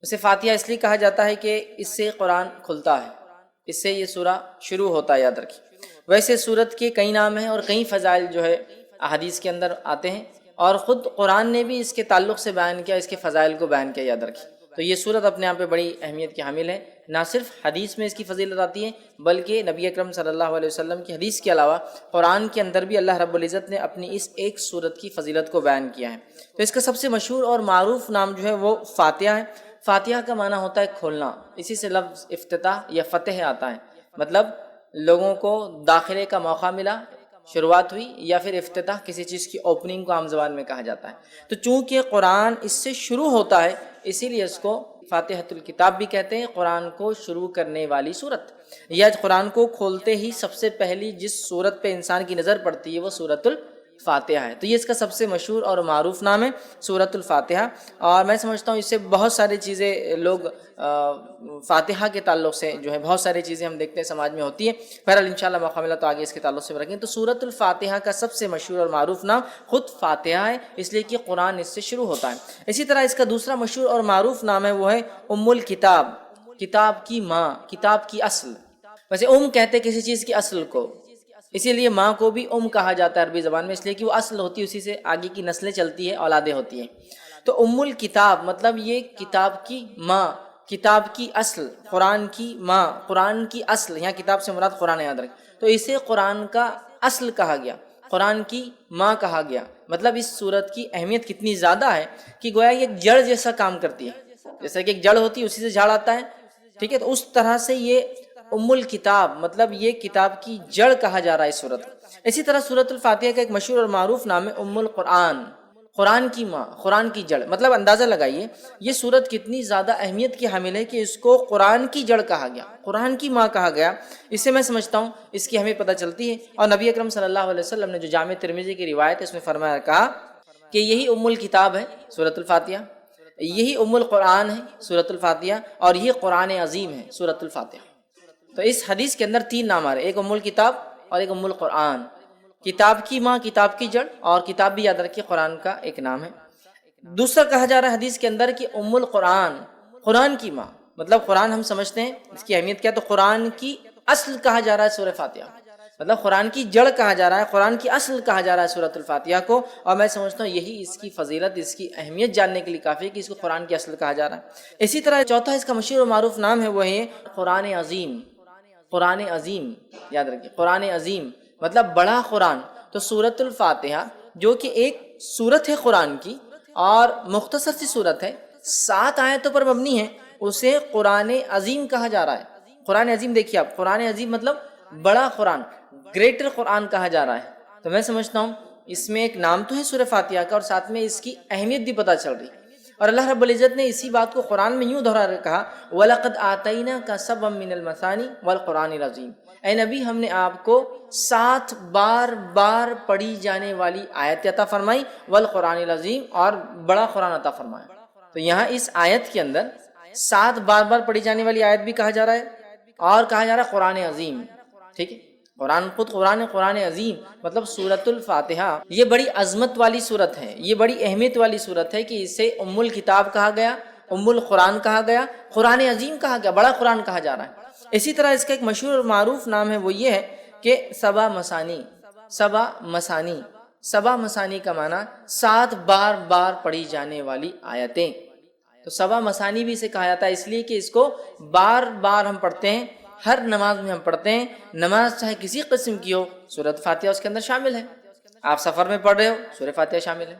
اسے فاتحہ اس لیے کہا جاتا ہے کہ اس سے قرآن کھلتا ہے، اس سے یہ سورہ شروع ہوتا ہے، یاد رکھیے۔ ویسے سورت کے کئی نام ہیں اور کئی فضائل جو ہے احادیث کے اندر آتے ہیں، اور خود قرآن نے بھی اس کے تعلق سے بیان کیا، اس کے فضائل کو بیان کیا، یاد رکھیے۔ تو یہ سورت اپنے آپ پہ بڑی اہمیت کی حامل ہے، نہ صرف حدیث میں اس کی فضیلت آتی ہے بلکہ نبی اکرم صلی اللہ علیہ وسلم کی حدیث کے علاوہ قرآن کے اندر بھی اللہ رب العزت نے اپنی اس ایک سورت کی فضیلت کو بیان کیا ہے۔ تو اس کا سب سے مشہور اور معروف نام جو ہے وہ فاتحہ ہے۔ فاتحہ کا معنی ہوتا ہے کھولنا، اسی سے لفظ افتتاح یا فتح آتا ہے، مطلب لوگوں کو داخلے کا موقع ملا، شروعات ہوئی، یا پھر افتتاح کسی چیز کی اوپننگ کو عام زبان میں کہا جاتا ہے۔ تو چونکہ قرآن اس سے شروع ہوتا ہے اسی لیے اس کو فاتحۃ الکتاب بھی کہتے ہیں، قرآن کو شروع کرنے والی سورت، یا قرآن کو کھولتے ہی سب سے پہلی جس سورت پہ انسان کی نظر پڑتی ہے وہ سورۃ الفاتحہ ہے۔ تو یہ اس کا سب سے مشہور اور معروف نام ہے سورۃ الفاتحہ، اور میں سمجھتا ہوں اس سے بہت ساری چیزیں لوگ فاتحہ کے تعلق سے جو ہے بہت ساری چیزیں ہم دیکھتے ہیں سماج میں ہوتی ہیں۔ بہرحال انشاءاللہ موقع ملا تو آگے اس کے تعلق سے رکھیں۔ تو سورۃ الفاتحہ کا سب سے مشہور اور معروف نام خود فاتحہ ہے، اس لیے کہ قرآن اس سے شروع ہوتا ہے۔ اسی طرح اس کا دوسرا مشہور اور معروف نام ہے وہ ہے ام الکتاب، کتاب کی ماں، کتاب کی اصل۔ ویسے کہتے کسی چیز کی اصل کو، اسی لیے ماں کو بھی کہا جاتا ہے عربی زبان میں، اس لیے کہ وہ اصل ہوتی ہے، اسی سے آگے کی نسلیں چلتی ہیں، اولادیں ہوتی ہیں۔ تو ام الکتاب مطلب یہ کتاب کی ماں، کتاب کی اصل، قرآن کی ماں، قرآن کی اصل، یہاں کتاب سے مراد قرآن، یاد رکھیں۔ تو اسے قرآن کا اصل کہا گیا، قرآن کی ماں کہا گیا۔ مطلب اس سورت کی اہمیت کتنی زیادہ ہے کہ گویا یہ ایک جڑ جیسا کام کرتی ہے، جیسا کہ ایک جڑ ہوتی ہے اسی سے جھاڑ آتا ہے، ٹھیک ہے۔ تو اس طرح سے یہ ام الکتاب مطلب یہ کتاب کی جڑ کہا جا رہا ہے اس سورت کو۔ اسی طرح سورۃ الفاتحہ کا ایک مشہور اور معروف نام ہے ام القرآن، قرآن کی ماں، قرآن کی جڑ۔ مطلب اندازہ لگائیے یہ سورت کتنی زیادہ اہمیت کی حامل ہے کہ اس کو قرآن کی جڑ کہا گیا، قرآن کی ماں کہا گیا۔ اس سے میں سمجھتا ہوں اس کی ہمیں پتہ چلتی ہے، اور نبی اکرم صلی اللہ علیہ وسلم نے جو جامع ترمذی کی روایت ہے اس میں فرمایا، کہا کہ یہی ام الکتاب ہے سورۃ الفاتحہ، یہی ام القرآن ہے سورۃ الفاتحہ، اور یہ قرآن عظیم ہے سورۃ الفاتحہ۔ تو اس حدیث کے اندر تین نام آ رہے، ایک ام الکتاب اور ایک ام القرآن، کتاب کی ماں، کتاب کی جڑ، اور کتاب بھی یاد رکھیے قرآن کا ایک نام ہے۔ دوسرا کہا جا رہا ہے حدیث کے اندر کہ ام القرآن، قرآن کی ماں، مطلب قرآن ہم سمجھتے ہیں اس کی اہمیت کیا، تو قرآن کی اصل کہا جا رہا ہے سورہ فاتحہ، مطلب قرآن کی جڑ کہا جا رہا ہے، قرآن کی اصل کہا جا رہا ہے سورۃ الفاتحہ کو۔ اور میں سمجھتا ہوں یہی اس کی فضیلت، اس کی اہمیت جاننے کے لیے کافی ہے کہ اس کو قرآن کی اصل کہا جا رہا ہے۔ اسی طرح چوتھا اس کا مشہور و معروف نام ہے وہ ہے قرآن عظیم، قرآن عظیم، یاد رکھیے قرآن عظیم مطلب بڑا قرآن۔ تو سورۃ الفاتحہ جو کہ ایک سورت ہے قرآن کی اور مختصر سی سورت ہے، 7 آیتوں پر مبنی ہے، اسے قرآن عظیم کہا جا رہا ہے۔ قرآن عظیم دیکھیے آپ، قرآن عظیم مطلب بڑا قرآن، گریٹر قرآن کہا جا رہا ہے۔ تو میں سمجھتا ہوں اس میں ایک نام تو ہے سورہ فاتحہ کا، اور ساتھ میں اس کی اہمیت بھی پتہ چل رہی ہے۔ اور اللہ رب العزت نے اسی بات کو قرآن میں یوں دہرا کہا، وَلَقَدْ آتَيْنَاكَ سَبْعًا مِّنَ الْمَثَانِي وَالْقُرْآنِ الْعَظِيمِ، اے نبی ہم نے آپ کو 7 بار پڑھی جانے والی آیت عطا فرمائی، والقرآن العظیم، اور بڑا قرآن عطا فرمایا۔ تو یہاں اس آیت کے اندر 7 بار پڑھی جانے والی آیت بھی کہا جا رہا ہے، اور کہا جا رہا ہے قرآن عظیم، ٹھیک ہے۔ قرآن خود قرآن عظیم مطلب سورۃ الفاتحہ یہ بڑی عظمت والی سورت ہے، یہ بڑی اہمیت والی سورت ہے کہ اسے ام الکتاب کہا گیا، ام القرآن کہا گیا، قرآن عظیم کہا گیا، بڑا قرآن کہا جا رہا ہے۔ اسی طرح اس کا ایک مشہور اور معروف نام ہے وہ یہ ہے کہ سبع مثانی، سبع مثانی، سبع مثانی کا معنی 7 بار پڑھی جانے والی آیتیں۔ تو سبع مثانی بھی اسے کہا جاتا ہے اس لیے کہ اس کو بار ہم پڑھتے ہیں، ہر نماز میں ہم پڑھتے ہیں، نماز چاہے کسی قسم کی ہو سورۃ فاتحہ اس کے اندر شامل ہے۔ آپ سفر میں پڑھ رہے ہو سورہ فاتحہ شامل ہے،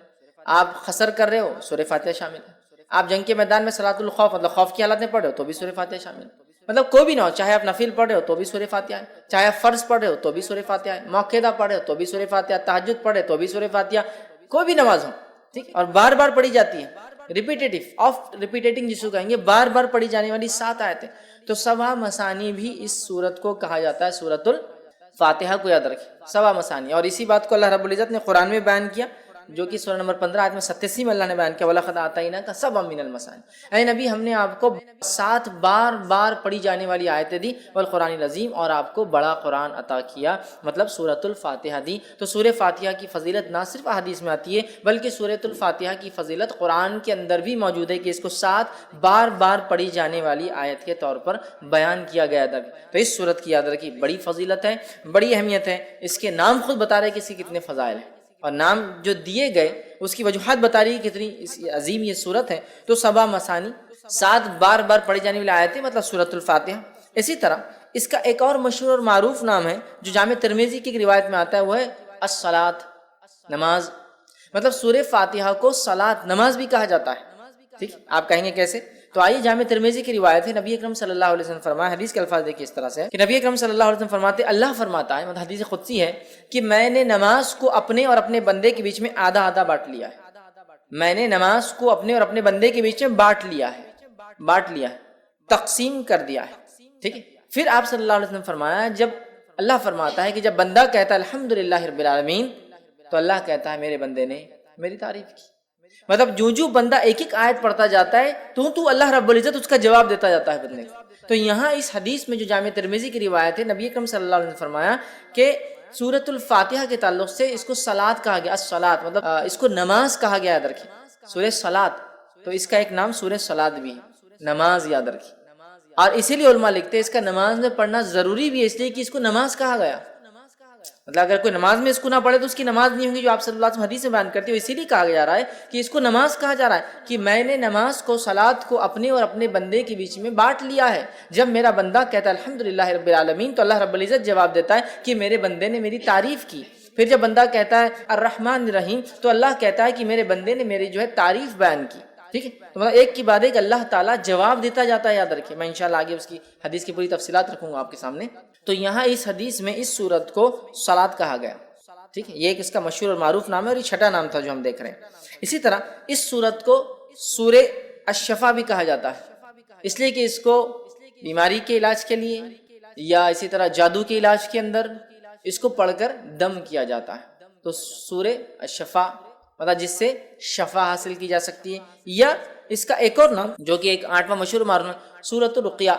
آپ قصر کر رہے ہو سورہ فاتحہ شامل ہے، آپ جنگ کے میدان میں صلاۃ الخوف مطلب خوف کی حالت میں پڑھ رہے ہو تو بھی سورہ فاتحہ شامل ہے، مطلب کوئی بھی نہ ہو، چاہے آپ نفل پڑھ رہے ہو تو بھی سورہ فاتحہ ہے، چاہے آپ فرض پڑھ رہے ہو تو بھی سورہ فاتحہ ہے، موقعہ پڑھ رہے ہو تو بھی سورہ فاتحہ، تہجد پڑھ رہے تو بھی سورہ فاتحہ، کوئی بھی نماز ہو، ٹھیک، اور بار پڑھی جاتی ہے، ریپیٹنگ جس کو کہیں گے، بار پڑھی جانے والی 7 آیتیں۔ تو سبع مثانی بھی اس سورت کو کہا جاتا ہے، سورۃ الفاتحہ کو یاد رکھیں، سبع مثانی۔ اور اسی بات کو اللہ رب العزت نے قرآن میں بیان کیا، جو کہ سورہ نمبر 15 آیت میں 87 میں اللہ نے بیان کیا وَلَقَدْ آتَيْنَاكَ سَبْعًا مِنَ الْمَثَانِِ، اے نبی ہم نے آپ کو 7 بار بار پڑھی جانے والی آیتیں دی، والقرآن العظیم، اور آپ کو بڑا قرآن عطا کیا، مطلب سورۃ الفاتحہ دی۔ تو سورہ فاتحہ کی فضیلت نہ صرف احادیث میں آتی ہے بلکہ سورۃ الفاتحہ کی فضیلت قرآن کے اندر بھی موجود ہے کہ اس کو 7 بار بار پڑھی جانے والی آیت کے طور پر بیان کیا گیا تھا۔ تو اس سورت کی یاد رکھی بڑی فضیلت ہے، بڑی اہمیت ہے، اس کے نام خود بتا رہے کہ اس کے کتنے فضائل ہیں، اور نام جو دیے گئے اس کی وجوہات بتا رہی ہے کتنی عظیم یہ سورت ہے۔ تو 7 مثانی، 7 بار بار پڑھی جانے والی آیتیں، مطلب سورۃ الفاتحہ۔ اسی طرح اس کا ایک اور مشہور اور معروف نام ہے جو جامع ترمذی کی ایک روایت میں آتا ہے، وہ ہے الصلاۃ، نماز۔ مطلب سورہ فاتحہ کو صلاۃ، نماز بھی کہا جاتا ہے۔ ٹھیک، آپ کہیں گے کیسے؟ تو آئیے جامع ترمذی کی روایت ہے، نبی اکرم صلی اللہ علیہ وسلم فرمایا، حدیث کے الفاظ دیکھیے اس طرح سے کہ نبی اکرم صلی اللہ علیہ وسلم فرماتے، اللہ فرماتا ہے، مطلب حدیث قدسی ہے کہ میں نے نماز کو اپنے اور اپنے بندے کے بیچ میں آدھا آدھا بانٹ لیا ہے۔ میں نے نماز کو اپنے اور اپنے بندے کے بیچ میں بانٹ لیا ہے، تقسیم کر دیا ہے۔ ٹھیک ہے، پھر آپ صلی اللہ علیہ وسلم فرمایا، جب اللہ فرماتا ہے کہ جب بندہ کہتا ہے الحمدللہ رب العالمین، تو اللہ کہتا ہے میرے بندے نے میری تعریف کی۔ مطلب جو بندہ ایک ایک آیت پڑھتا جاتا ہے تو اللہ رب العزت اس کا جواب دیتا جاتا ہے بندے کو۔ تو یہاں اس حدیث میں جو جامع ترمذی کی روایت ہے، نبی اکرم صلی اللہ علیہ وسلم نے فرمایا کہ سورۃ الفاتحہ کے تعلق سے اس کو صلاۃ کہا گیا، الصلاۃ مطلب اس کو نماز کہا گیا، یاد رکھیں، سورہ صلاۃ، تو اس کا ایک نام سورہ صلاۃ بھی ہے، نماز، یاد رکھیں۔ اور اسی لیے علماء لکھتے ہیں اس کا نماز میں پڑھنا ضروری بھی ہے، اس لیے کہ اس کو نماز کہا گیا۔ مطلب اگر کوئی نماز میں اس کو نہ پڑھے تو اس کی نماز نہیں ہوگی، جو آپ صلی اللہ علیہ وسلم حدیث میں بیان کرتے ہو۔ اسی لیے کہا جا رہا ہے کہ اس کو نماز کہا جا رہا ہے کہ میں نے نماز کو، صلاۃ کو اپنے اور اپنے بندے کے بیچ میں بانٹ لیا ہے۔ جب میرا بندہ کہتا ہے الحمدللہ رب العالمین، تو اللہ رب العزت جواب دیتا ہے کہ میرے بندے نے میری تعریف کی۔ پھر جب بندہ کہتا ہے الرحمن الرحیم، تو اللہ کہتا ہے کہ میرے بندے نے میری جو ہے تعریف بیان کی۔ ٹھیک ہے، تو مطلب ایک کی بعد ایک اللہ تعالیٰ جواب دیتا جاتا ہے، یاد رکھیں۔ میں انشاءاللہ آگے اس کی حدیث کی پوری تفصیلات رکھوں گا آپ کے سامنے۔ تو یہاں اس حدیث میں اس سورت کو صلاۃ کہا گیا۔ ٹھیک ہے، یہ ایک اس کا مشہور اور معروف نام ہے، اور یہ چھٹا نام تھا جو ہم دیکھ رہے ہیں۔ اسی طرح اس سورت کو سورہ الشفا بھی کہا جاتا ہے، اس لیے کہ اس کو بیماری کے علاج کے لیے یا اسی طرح جادو کے علاج کے اندر اس کو پڑھ کر دم کیا جاتا ہے۔ تو سورہ الشفا مطلب جس سے شفا حاصل کی جا سکتی ہے، یا اس کا ایک اور نام جو کہ ایک 8واں مشہور معروف ہے، سورۃ الرقیہ،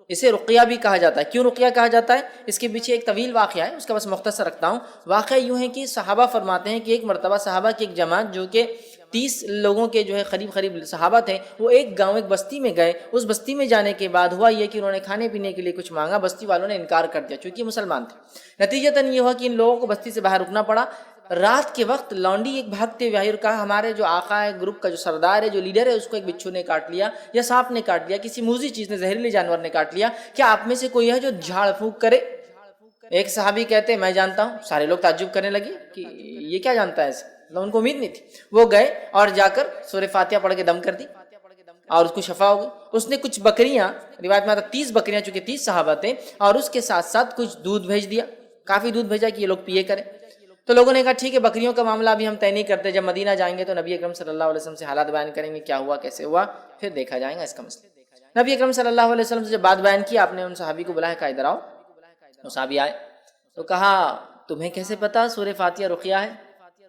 اسے رقیہ بھی کہا جاتا ہے۔ کیوں رقیہ کہا جاتا ہے؟ اس کے پیچھے ایک طویل واقعہ ہے، اس کا بس مختصر رکھتا ہوں۔ واقعہ یوں ہے کہ صحابہ فرماتے ہیں کہ ایک مرتبہ صحابہ کی ایک جماعت جو کہ 30 لوگوں کے جو ہے قریب صحابہ تھے، وہ ایک گاؤں، ایک بستی میں گئے۔ اس بستی میں جانے کے بعد ہوا یہ کہ انہوں نے کھانے پینے کے لیے کچھ مانگا، بستی والوں نے انکار کر دیا چونکہ مسلمان تھے۔ نتیجتاً یہ ہوا کہ ان لوگوں کو بستی سے باہر رکنا پڑا۔ رات کے وقت لونڈی ایک بھاگتے ہوئے آئی اور کہا ہمارے جو آقا ہے، گروپ کا جو سردار ہے، جو لیڈر ہے، اس کو ایک بچھو نے کاٹ لیا یا سانپ نے کاٹ لیا، کسی موذی چیز نے، زہریلے جانور نے کاٹ لیا، کیا آپ میں سے کوئی ہے جو جھاڑ پھونک کرے؟ ایک صحابی کہتے ہیں میں جانتا ہوں۔ سارے لوگ تعجب کرنے لگے کہ یہ کیا جانتا ہے ایسے، ان کو امید نہیں تھی۔ وہ گئے اور جا کر سورہ فاتحہ پڑھ کے دم کر دی اور اس کو شفا ہو گئی۔ اس نے کچھ بکریاں، روایت میں آتا 30 بکریاں، چونکہ 30 صحابہ تھے، اور اس کے ساتھ ساتھ کچھ دودھ بھیج دیا، کافی دودھ بھیجا کہ یہ لوگ پیے کریں۔ تو لوگوں نے کہا ٹھیک ہے، بکریوں کا معاملہ ابھی ہم طے نہیں کرتے، جب مدینہ جائیں گے تو نبی اکرم صلی اللہ علیہ وسلم سے حالات بیان کریں گے، کیا ہوا، کیسے ہوا، پھر دیکھا جائے گا اس کا مسئلہ۔ نبی اکرم صلی اللہ علیہ وسلم سے جب بات بیان کی، آپ نے ان صحابی کو بلایا، کہا ادھر آؤ۔ وہ صحابی آئے تو کہا تمہیں کیسے پتا سورہ فاتحہ رقیہ ہے؟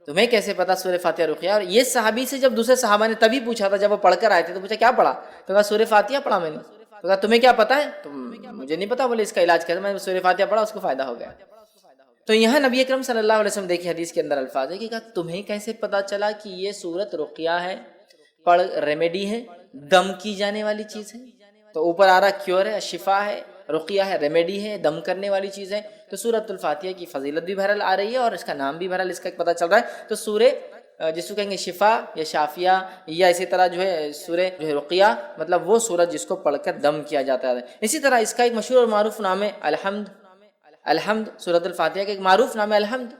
تمہیں کیسے پتا سورہ فاتحہ رقیہ؟ اور یہ صحابی سے جب دوسرے صحابہ نے تبھی پوچھا تھا، جب وہ پڑھ کر آئے تھے تو پوچھا کیا پڑھا؟ تو کہا سورہ فاتحہ پڑھا میں نے۔ تو کہا تمہیں کیا پتا ہے؟ تو مجھے نہیں پتا، بولے اس کا علاج کیسے؟ میں نے سورہ فاتحہ پڑھا، اس کو فائدہ ہو گیا۔ تو یہاں نبی اکرم صلی اللہ علیہ وسلم دیکھیں حدیث کے اندر الفاظ ہے کہ کہا تمہیں کیسے پتا چلا کہ یہ سورت رقیہ ہے، پڑھ ریمیڈی ہے، دم کی جانے والی چیز ہے؟ تو اوپر آ رہا کیور ہے، شفا ہے، رقیہ ہے، ریمیڈی ہے، دم کرنے والی چیز ہے۔ تو سورۃ الفاتحہ کی فضیلت بھی بہرحال آ رہی ہے اور اس کا نام بھی بہرحال اس کا پتہ چل رہا ہے۔ تو سورہ جس کو کہیں گے شفا یا شافیہ، یا اسی طرح جو ہے سورہ جو ہے رقیہ، مطلب وہ سورت جس کو پڑھ کر دم کیا جاتا ہے۔ اسی طرح اس کا ایک مشہور اور معروف نام ہے الحمد۔ الحمد سورۃ الفاتحہ کا ایک معروف نام ہے الحمد،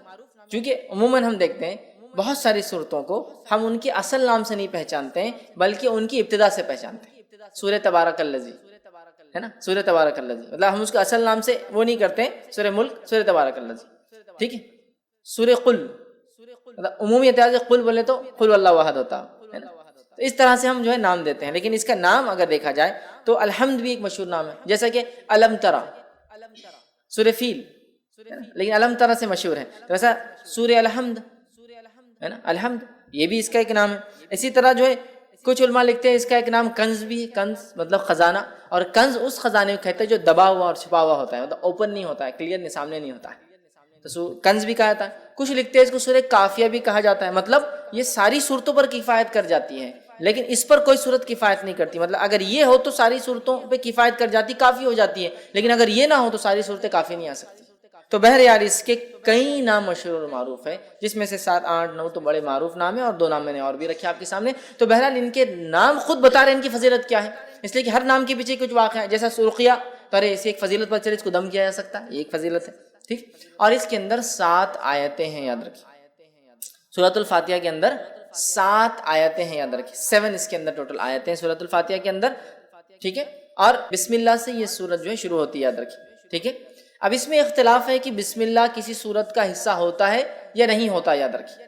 چونکہ عموماً ہم دیکھتے ہیں بہت ساری صورتوں کو ہم ان کے اصل نام سے نہیں پہچانتے ہیں بلکہ ان کی ابتدا سے پہچانتے ہیں۔ سورہ تبارک الذی ہے نا، سورہ تبارک الذی، مطلب ہم اس کے اصل نام سے وہ نہیں کرتے ہیں۔ سورہ ملک، سورہ تبارک الذی، ٹھیک ہے۔ سورہ قل، مطلب عمومی اعتبار سے قل بولے تو قل واللہ احد ہوتا ہے نا، تو اس طرح سے ہم جو ہے نام دیتے ہیں، لیکن اس کا نام اگر دیکھا جائے تو الحمد بھی ایک مشہور نام ہے، جیسا کہ الم ترا، سورہ فیل، لیکن الم ترا سے مشہور ہے۔ تو ایسا سورہ الحمد، ہے نا، الحمد یہ بھی اس کا ایک نام ہے۔ اسی طرح جو ہے کچھ علماء لکھتے ہیں اس کا ایک نام کنز بھی ہے، کنز مطلب خزانہ، اور کنز اس خزانے کو کہتے ہیں جو دبا ہوا اور چھپا ہوا ہوتا ہے، مطلب اوپن نہیں ہوتا ہے، کلیئر نہیں، سامنے نہیں ہوتا ہے، تو کنز بھی کہا جاتا ہے۔ کچھ لکھتے ہیں اس کو سورہ کافیہ بھی کہا جاتا ہے، مطلب یہ ساری صورتوں پر کفایت کر جاتی ہے، لیکن اس پر کوئی صورت کفایت نہیں کرتی، مطلب اگر یہ ہو تو ساری صورتوں پہ کفایت کر جاتی، کافی ہو جاتی ہے، لیکن اگر یہ نہ ہو تو ساری صورتیں کافی نہیں آ سکتی۔ تو بہرحال اس کے کئی نام مشہور اور معروف ہیں، جس میں سے 7 8 9 تو بڑے معروف نام ہیں، اور 2 نام میں نے اور بھی رکھے آپ کے سامنے۔ تو بہرحال ان کے نام خود بتا رہے ہیں ان کی فضیلت کیا ہے، اس لیے کہ ہر نام کے پیچھے کچھ واقعہ ہے، جیسا سرخیہ، تو ارے اسے ایک فضیلت پر چلے، اس کو دم کیا جا سکتا ہے، یہ ایک فضیلت ہے، ٹھیک۔ اور اس کے اندر 7 آیتیں ہیں، یاد رکھیے سورۃ الفاتحہ کے اندر 7 آیتیں ہیں، یاد رکھیے 7 اس کے اندر ٹوٹل آیتیں ہیں سورۃ الفاتحہ کے اندر، ٹھیک ہے۔ اور بسم اللہ سے یہ سورت جو ہے شروع ہوتی ہے، یاد رکھیے، ٹھیک ہے۔ اب اس میں اختلاف ہے کہ بسم اللہ کسی سورت کا حصہ ہوتا ہے یا نہیں ہوتا، یاد رکھیے،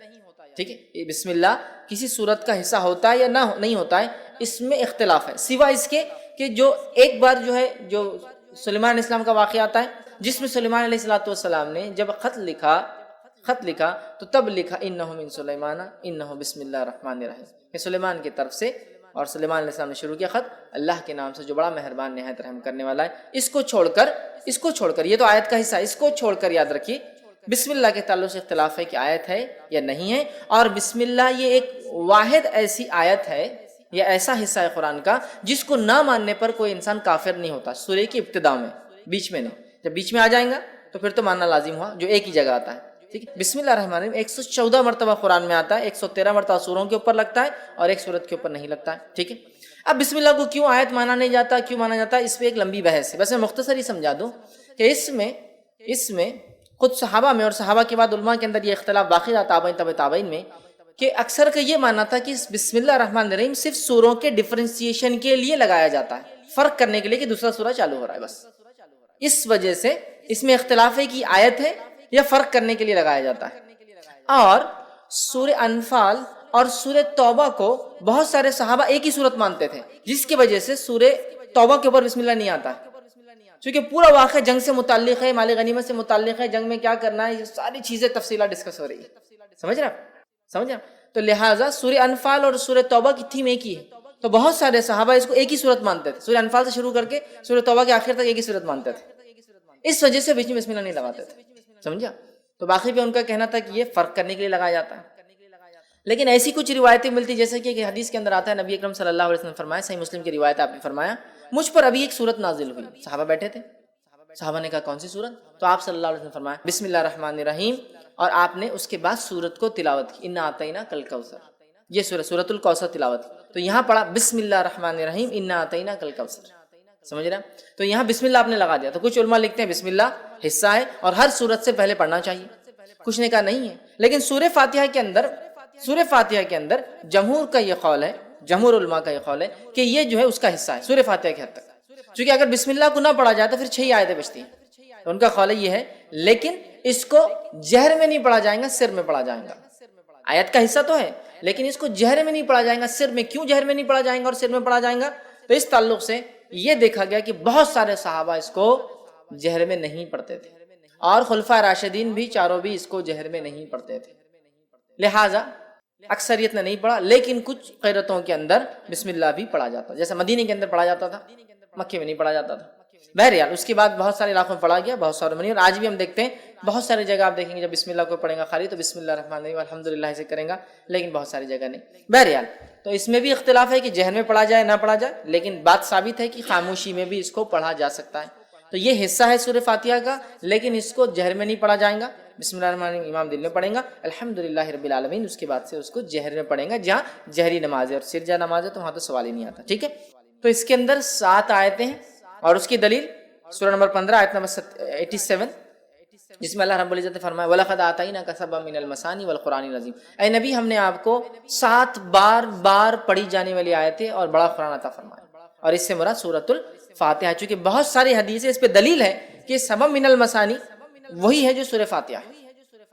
ٹھیک ہے، بسم اللہ کسی سورت کا حصہ ہوتا ہے یا نہیں ہوتا ہے، اس میں اختلاف ہے، سوا اس کے کہ جو ایک بار جو ہے جو سلیمان علیہ السلام کا واقعہ آتا ہے، جس میں سلیمان علیہ السلام نے جب خط لکھا تو تب لکھا انہ من سلیمان انہ بسم اللہ الرحمن الرحیم، کہ سلیمان کی طرف سے، اور سلیمان علیہ السلام نے شروع کیا خط اللہ کے نام سے جو بڑا مہربان نہایت رحم کرنے والا ہے۔ اس کو چھوڑ کر یہ تو آیت کا حصہ، اس کو چھوڑ کر یاد رکھیے بسم اللہ کے تعلق سے اختلاف ہے کہ آیت ہے یا نہیں ہے، اور بسم اللہ یہ ایک واحد ایسی آیت ہے یا ایسا حصہ ہے قرآن کا جس کو نہ ماننے پر کوئی انسان کافر نہیں ہوتا، سورہ کی ابتدا میں، بیچ میں نہیں، جب بیچ میں آ جائیں گا تو پھر تو ماننا لازم ہوا، جو ایک ہی جگہ آتا ہے، ٹھیک ہے۔ بسم اللہ الرحمن الرحیم 114 مرتبہ قرآن میں آتا ہے، 113 مرتبہ سوروں کے اوپر لگتا ہے اور ایک سورت کے اوپر نہیں لگتا ہے، ٹھیک ہے۔ اب بسم اللہ کو کیوں آیت مانا نہیں جاتا، کیوں مانا جاتا ہے، اس پہ ایک لمبی بحث ہے، بس میں مختصر ہی سمجھا دوں کہ اس میں خود صحابہ میں اور صحابہ کے بعد علماء کے اندر یہ اختلاف باقی رہا، تابعین تبع تابعین میں، کہ اکثر کا یہ ماننا تھا کہ بسم اللہ الرحمن الرحیم صرف سوروں کے ڈفرینسیشن کے لیے لگایا جاتا ہے، فرق کرنے کے لیے کہ دوسرا سورہ چالو ہو رہا ہے، بس اس وجہ سے اس میں اختلاف ہے کہ آیت ہے یا فرق کرنے کے لیے لگایا جاتا ہے۔ اور سورہ انفال اور سورہ توبہ کو بہت سارے صحابہ ایک ہی صورت مانتے تھے، جس کی وجہ سے سورہ توبہ کے اوپر بسم اللہ نہیں آتا ہے، چونکہ پورا واقعہ جنگ سے متعلق ہے، مال غنیمت سے متعلق ہے، جنگ میں کیا کرنا ہے، یہ ساری چیزیں تفصیلات ڈسکس ہو رہی ہے، سمجھ رہے ہیں؟ تو لہٰذا سورہ انفال اور سورہ توبہ کی تھیم ایک ہی ہے، تو بہت سارے صحابہ اس کو ایک ہی صورت مانتے تھے، سورہ انفال سے شروع کر کے سورہ توبہ کے آخر تک ایک ہی صورت مانتے تھے، اس وجہ سے بیچ میں بسم اللہ نہیں لگاتے تھے، سمجھا؟ تو باقی بھی ان کا کہنا تھا کہ یہ فرق کرنے کے لیے لگایا جاتا ہے، لیکن ایسی کچھ روایتیں ملتی جیسے کہ حدیث کے اندر آتا ہے، نبی اکرم صلی اللہ علیہ وسلم نے فرمایا، صحیح مسلم کی روایت آپ نے فرمایا، مجھ پر ابھی ایک سورت نازل ہوئی، صحابہ بیٹھے تھے، صحابہ نے کہا کون سی سورت؟ تو آپ صلی اللہ علیہ وسلم نے فرمایا بسم اللہ الرحمن الرحیم، اور آپ نے اس کے بعد سورت کو تلاوت کی، انا اعطیناک الکوثر، یہ سورۃ الکوثر تلاوت کی، تو یہاں پڑھا بسم اللہ الرحمن الرحیم انا اعطیناک الکوثر، سمجھ رہے ہیں؟ تو یہاں بسم اللہ آپ نے لگا دیا، تو کچھ علماء لکھتے ہیں بسم اللہ حصہ ہے اور ہر سورت سے پہلے پڑھنا چاہیے، کچھ نے کہا نہیں ہے، لیکن سورہ فاتحہ کے اندر جمہور کا یہ قول ہے، جمہور علماء کا یہ قول ہے کہ یہ جو ہے اس کا حصہ ہے سورہ فاتحہ کے حد تک، چونکہ اگر بسم اللہ کو نہ پڑھا جائے تو پھر 6 آیتیں بچتی ہیں، تو ان کا قول یہ ہے، لیکن اس کو جہر میں نہیں پڑھا جائے گا، سر میں پڑھا جائے گا، آیت کا حصہ تو ہے لیکن اس کو جہر میں نہیں پڑھا جائے گا، سر میں، کیوں جہر میں نہیں پڑھا جائے گا اور سر میں پڑھا جائے گا؟ تو اس تعلق سے یہ دیکھا گیا کہ بہت سارے صحابہ اس کو جہر میں نہیں پڑھتے تھے، اور خلفائے راشدین بھی چاروں بھی اس کو جہر میں نہیں پڑھتے تھے، لہٰذا اکثریت نے نہیں پڑھا، لیکن کچھ قیرتوں کے اندر بسم اللہ بھی پڑھا جاتا، جیسا مدینے کے اندر پڑھا جاتا تھا، مکے میں نہیں پڑھا جاتا تھا، بہرحال اس کے بعد بہت سارے علاقوں میں پڑھا گیا، بہت سارے میں نہیں، اور آج بھی ہم دیکھتے ہیں بہت ساری جگہ آپ دیکھیں گے جب بسم اللہ کو پڑھیں گا خالی تو بسم اللہ الرحمن الرحیم الحمدللہ سے کریں گا، لیکن بہت ساری جگہ نہیں، بہرحال تو اس میں بھی اختلاف ہے کہ جہر میں پڑھا جائے نہ پڑھا جائے، لیکن بات ثابت ہے کہ خاموشی میں بھی اس کو پڑھا جا سکتا ہے، تو یہ حصہ ہے سورہ فاتحہ کا، لیکن اس کو جہر میں نہیں پڑھا جائے گا، بسم اللہ الرحمن الرحیم امام دل میں پڑھیں گا، الحمدللہ رب العالمین اس کے بعد سے اس کو جہر میں پڑھیں گا، جہاں جہری نماز ہے اور سرجہ نماز ہے تو وہاں تو سوال ہی نہیں آتا، ٹھیک ہے۔ تو اس کے اندر 7 آیتیں ہیں، اور اس کی دلیل سورہ نمبر 15 آیت نمبر 87، جس میں اللہ رب العزت نے فرمایا وَلَقَدْ آتَيْنَاكَ سَبْعًا مِنَ الْمَثَانِي وَالْقُرْآنِ الْعَظِيمِ، اے نبی ہم نے آپ کو 7 بار پڑھی جانے والی آیتیں اور بڑا قرآن عطا فرمایا، اور اس سے مراد سورۃ الفاتحہ، چونکہ بہت ساری حدیثیں اس پہ دلیل ہے کہ سبع من المثانی وہی ہے جو سورہ فاتحہ ہے،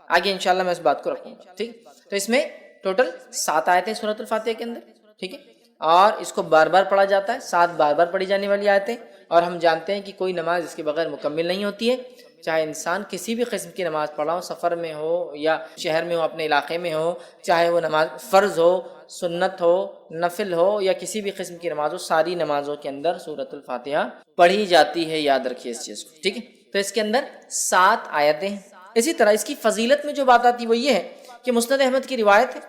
آگے انشاءاللہ میں اس بات کو رکھوں گا، ٹھیک۔ تو اس میں ٹوٹل 7 آیتیں سورۃ الفاتحہ کے اندر، ٹھیک ہے، اور اس کو بار بار پڑھا جاتا ہے، 7 بار پڑھی جانے والی آیتیں، اور ہم جانتے ہیں کہ کوئی نماز اس کے بغیر مکمل نہیں ہوتی ہے، چاہے انسان کسی بھی قسم کی نماز پڑھا ہو، سفر میں ہو یا شہر میں ہو، اپنے علاقے میں ہو، چاہے وہ نماز فرض ہو، سنت ہو، نفل ہو یا کسی بھی قسم کی نماز ہو، ساری نمازوں کے اندر سورۃ الفاتحہ پڑھی جاتی ہے، یاد رکھیے اس چیز کو، ٹھیک ہے۔ تو اس کے اندر 7 آیتیں ہیں۔ اسی طرح اس کی فضیلت میں جو بات آتی ہے وہ یہ ہے کہ مسند احمد کی روایت ہے،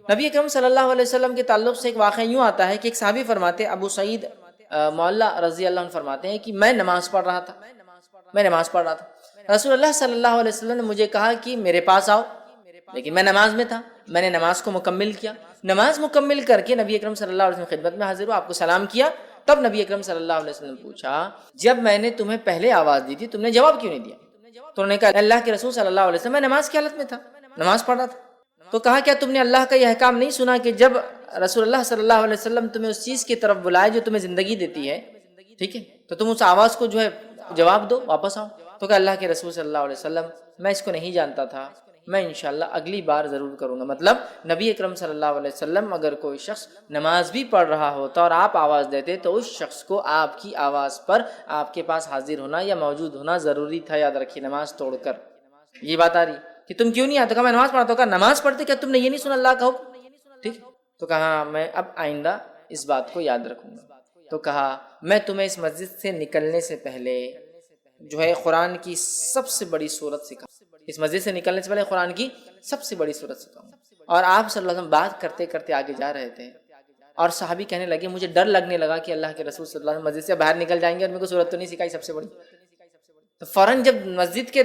نبی اکرم صلی اللہ علیہ وسلم کے تعلق سے ایک واقعہ یوں آتا ہے کہ ایک صحابی فرماتے ہیں، ابو سعید معلّہ رضی اللہ عنہ فرماتے ہیں کہ میں نماز پڑھ رہا تھا، رسول اللہ صلی اللہ علیہ وسلم نے مجھے کہا کہ میرے پاس آؤ، لیکن میں نماز میں تھا، میں نے نماز کو مکمل کیا، نماز مکمل کر کے نبی اکرم صلی اللہ علیہ وسلم خدمت میں حاضر ہوا، آپ کو سلام کیا، تب نبی اکرم صلی اللہ علیہ وسلم پوچھا جب میں نے تمہیں پہلے آواز دی تھی تم نے جواب کیوں نہیں دیا؟ تو انہوں نے کہا اللہ کے رسول صلی اللہ علیہ وسلم میں نماز کی حالت میں تھا، نماز پڑھ رہا تھا۔ تو کہا کیا تم نے اللہ کا یہ احکام نہیں سنا کہ جب رسول اللہ صلی اللہ علیہ وسلم تمہیں اس چیز کی طرف بلائے جو تمہیں زندگی دیتی ہے، ٹھیک ہے، تو تم اس آواز کو جو ہے جواب دو، واپس آؤ۔ تو کہ اللہ کے رسول صلی اللہ علیہ وسلم میں اس کو نہیں جانتا تھا، میں انشاءاللہ اگلی بار ضرور کروں گا۔ مطلب نبی اکرم صلی اللہ علیہ وسلم اگر کوئی شخص نماز بھی پڑھ رہا ہوتا اور آپ آواز دیتے تو اس شخص کو آپ کی آواز پر آپ کے پاس حاضر ہونا یا موجود ہونا ضروری تھا، یاد رکھیے، نماز توڑ کر۔ یہ بات آ رہی کہ تم کیوں نہیں آتے؟ کہا میں نماز پڑھتا ہوں۔ کہا نماز پڑھتے کیا تم نے یہ نہیں سنا اللہ کا حکم؟ ٹھیک، تو کہا میں اب آئندہ اس بات کو یاد رکھوں گا۔ تو کہا میں تمہیں اس مسجد سے نکلنے سے پہلے جو ہے قرآن کی سب سے بڑی سورت سکھاؤں، اس مسجد سے نکلنے سے پہلے قرآن کی سب سے بڑی سورت سکھاؤں۔ اور آپ صلی اللہ علیہ وسلم بات کرتے کرتے آگے جا رہے تھے اور صحابی کہنے لگے مجھے ڈر لگنے لگا کہ اللہ کے رسول صلی اللہ علیہ وسلم مسجد سے باہر نکل جائیں گے اور میرے کو سورت تو نہیں سکھائی سب سے بڑی۔ تو فوراً جب مسجد کے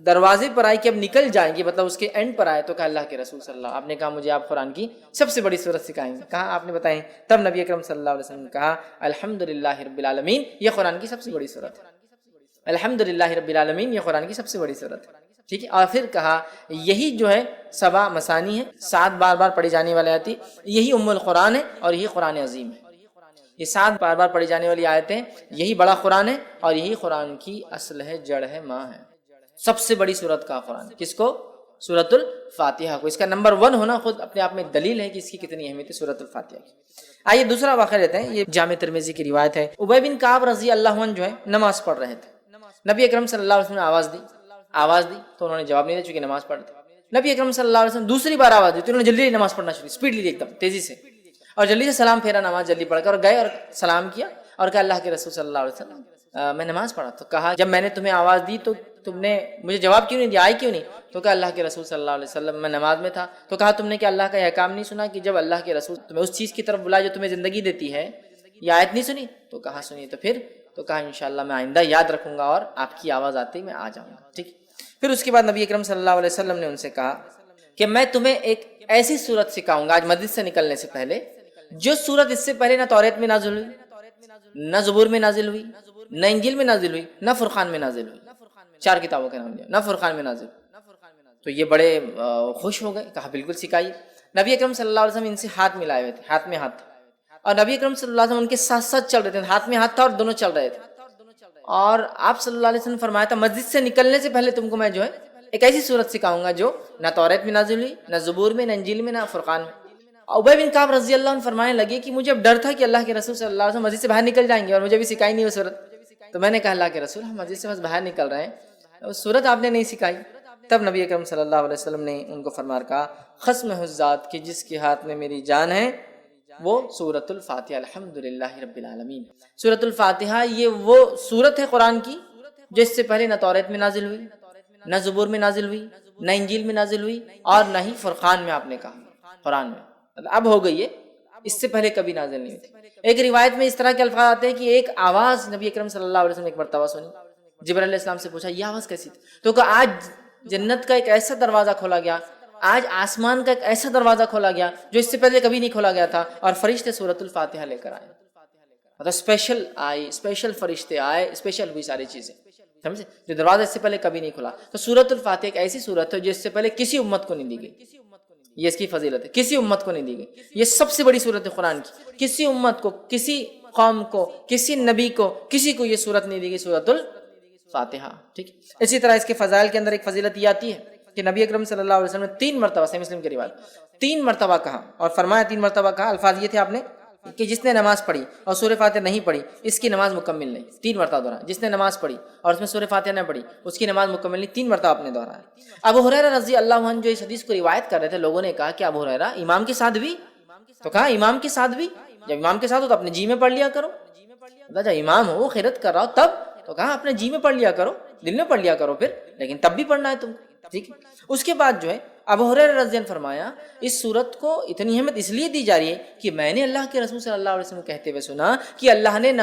دروازے پر آئے کہ اب نکل جائیں گے، مطلب اس کے اینڈ پر آئے، تو کہا اللہ کے رسول صلی اللہ علیہ وسلم آپ نے کہا مجھے آپ قرآن کی سب سے بڑی سورت سکھائیں گے۔ کہا آپ نے بتائیں؟ تب نبی اکرم صلی اللہ علیہ وسلم نے کہا الحمدللہ رب العالمین، یہ قرآن کی سب سے بڑی سورت ہے، الحمدللہ رب العالمین یہ قرآن کی سب سے بڑی سورت ہے، ٹھیک ہے۔ اور پھر کہا یہی جو ہے 7 مثانی ہے، 7 بار بار پڑھی جانے والی آیت، یہی ام القرآن ہے اور یہی قرآن عظیم ہے۔ یہ 7 بار بار پڑھی جانے والی آیتیں، یہی بڑا قرآن ہے اور یہی قرآن کی اصل ہے، جڑ ہے، ماں ہے۔ سب سے بڑی سورت کا قرآن کس کو؟ سورۃ الفاتحہ کو۔ اس کا نمبر 1 ہونا خود اپنے آپ میں دلیل ہے کہ اس کی کتنی اہمیت ہے سورۃ الفاتحہ کی۔ آئیے دوسرا واقعہ لیتے ہیں، یہ جامع ترمذی کی روایت ہے۔ ابی بن کعب رضی اللہ عنہ جو ہے نماز پڑھ رہے تھے، نبی اکرم صلی اللہ علیہ وسلم نے آواز دی تو انہوں نے جواب نہیں دیا چونکہ نماز پڑھ رہے تھے۔ نبی اکرم صلی اللہ علیہ وسلم دوسری بار آواز دی تو انہوں نے جلدی نماز پڑھنا شروع، اسپیڈلی ایک دم تیزی سے، اور جلدی سے سلام پھیرا، نماز جلدی پڑھ کر اور گئے اور سلام کیا اور کہا اللہ کے رسول صلی اللہ علیہ وسلم میں نماز پڑھا۔ تو کہا جب میں نے تمہیں آواز دی تو تم نے مجھے جواب کیوں نہیں دیا، آئی کیوں نہیں؟ تو کہا اللہ کے رسول صلی اللہ علیہ وسلم میں نماز میں تھا۔ تو کہا تم نے کیا اللہ کا یہ احکام نہیں سنا کہ جب اللہ کے رسول تمہیں اس چیز کی طرف بلائے جو تمہیں زندگی دیتی ہے، یہ آیت نہیں سنی؟ تو کہا سنی۔ تو کہا انشاءاللہ میں آئندہ یاد رکھوں گا اور آپ کی آواز آتے ہی میں آ جاؤں گا، ٹھیک۔ پھر اس کے بعد نبی اکرم صلی اللہ علیہ وسلم نے ان سے کہا کہ میں تمہیں ایک ایسی سورت سکھاؤں گا آج مسجد سے نکلنے سے پہلے، جو سورت اس سے پہلے نہ توریت میں نازل ہوئی، نہ زبور میں نازل ہوئی، نہ انجیل میں نازل ہوئی، نہ فرقان میں نازل ہوئی، 4 کتابوں کے نام لیا، نہ فرقان میں نازل۔ تو یہ بڑے خوش ہو گئے، کہا بالکل سکھائیے۔ نبی اکرم صلی اللہ علیہ وسلم ان سے ہاتھ ملائے ہوئے تھے، ہاتھ میں ہاتھ، اور نبی اکرم صلی اللہ علیہ وسلم ان کے ساتھ ساتھ چل رہے تھے، ہاتھ میں ہاتھ تھا اور دونوں چل رہے تھے۔ اور آپ صلی اللہ علیہ وسلم نے فرمایا تھا مسجد سے نکلنے سے پہلے تم کو میں جو ہے ایک ایسی سورت سکھاؤں گا جو نہ توریت میں نازل ہوئی، نہ زبور میں، نہ انجیل میں، نہ فرقان میں۔ ابی بن کعب رضی اللہ عنہ فرمانے لگے کہ مجھے اب ڈر تھا کہ اللہ کے رسول صلی اللہ علیہ وسلم مسجد سے باہر نکل جائیں گے اور مجھے بھی سکھائی نہیں وہ سورت۔ تو میں نے کہا اللہ کے رسول ہم مسجد سے بس باہر نکل رہے ہیں، اس سورت آپ نے نہیں سکھائی۔ تب نبی اکرم صلی اللہ علیہ وسلم نے ان کو فرما کہا قسم ہے اس ذات کہ جس کے ہاتھ میں میری جان ہے، وہ سورۃ الفاتحہ الحمدللہ رب العالمین۔ سورۃ الفاتحہ یہ وہ سورت ہے قرآن کی جو اس سے پہلے نہ توریت میں نازل ہوئی، نہ زبور میں نازل ہوئی، نہ انجیل میں نازل ہوئی، اور نہ ہی فرقان میں آپ نے کہا، قرآن میں اب ہو گئی ہے، اس سے پہلے کبھی نازل نہیں ہوئی تھی۔ ایک روایت میں اس طرح کے الفاظ آتے ہیں کہ ایک آواز نبی اکرم صلی اللہ علیہ وسلم نے ایک مرتبہ سنی، جبرائیل علیہ السلام سے پوچھا یہ آواز کیسی تھی؟ تو کہا آج جنت کا ایک ایسا دروازہ کھولا گیا، آج آسمان کا ایک ایسا دروازہ کھولا گیا جو اس سے پہلے کبھی نہیں کھولا گیا تھا، اور فرشتے سورۃ الفاتحہ لے کر آئے، مطلب اسپیشل آئے، اسپیشل فرشتے آئے، اسپیشل ہوئی ساری چیزیں، سمجھے، جو دروازہ اس سے پہلے کبھی نہیں کھلا۔ تو سورۃ الفاتحہ ایک ایسی سورت ہے جو اس سے پہلے کسی امت کو نہیں دی گئی، یہ اس کی فضیلت ہے، کسی امت کو نہیں دی گئی، یہ سب سے بڑی سورت ہے قرآن کی، کسی امت کو، کسی قوم کو، کسی نبی کو، کسی کو یہ سورت نہیں دی گئی، سورۃ الفاتحہ، ٹھیک۔ اسی طرح اس کے فضائل کے اندر ایک فضیلت یہ آتی ہے کہ نبی اکرم صلی اللہ علیہ وسلم نے 3 مرتبہ، صحیح مسلم کی روایت، 3 مرتبہ کہا اور فرمایا 3 مرتبہ کہا، الفاظ یہ تھے آپ نے کہ جس نے نماز پڑھی اور سورہ فاتحہ نہیں پڑھی اس کی نماز مکمل نہیں. 3 مرتبہ دہرایا. جس نے نماز پڑھی اور اس میں سورہ فاتحہ نہ پڑھی اس کی نماز مکمل نہیں. 3 مرتبہ آپ نے دہرایا. ابو ہریرہ رضی اللہ عنہ جو اس حدیث کو روایت کر رہے تھے، لوگوں نے کہا کہ ابو ہریرہ امام کے ساتھ بھی؟ تو کہا امام کے ساتھ بھی. جب امام کے ساتھ ہو تو اپنے جی میں پڑھ لیا کرو. جب امام ہو قرات کر رہا ہو تب تو کہا اپنے جی میں پڑھ لیا کرو، دل میں پڑھ لیا کرو پھر، لیکن تب بھی پڑھنا ہے تم کو. ٹھیک ہے. اس کے بعد جو ہے ابو ہریرہ رضی اللہ عنہ فرمایا اس صورت کو اتنی اہمیت اس لیے دی جا رہی ہے کہ میں نے اللہ کے رسول صلی اللہ علیہ وسلم کہتے ہوئے سنا کہ اللہ نے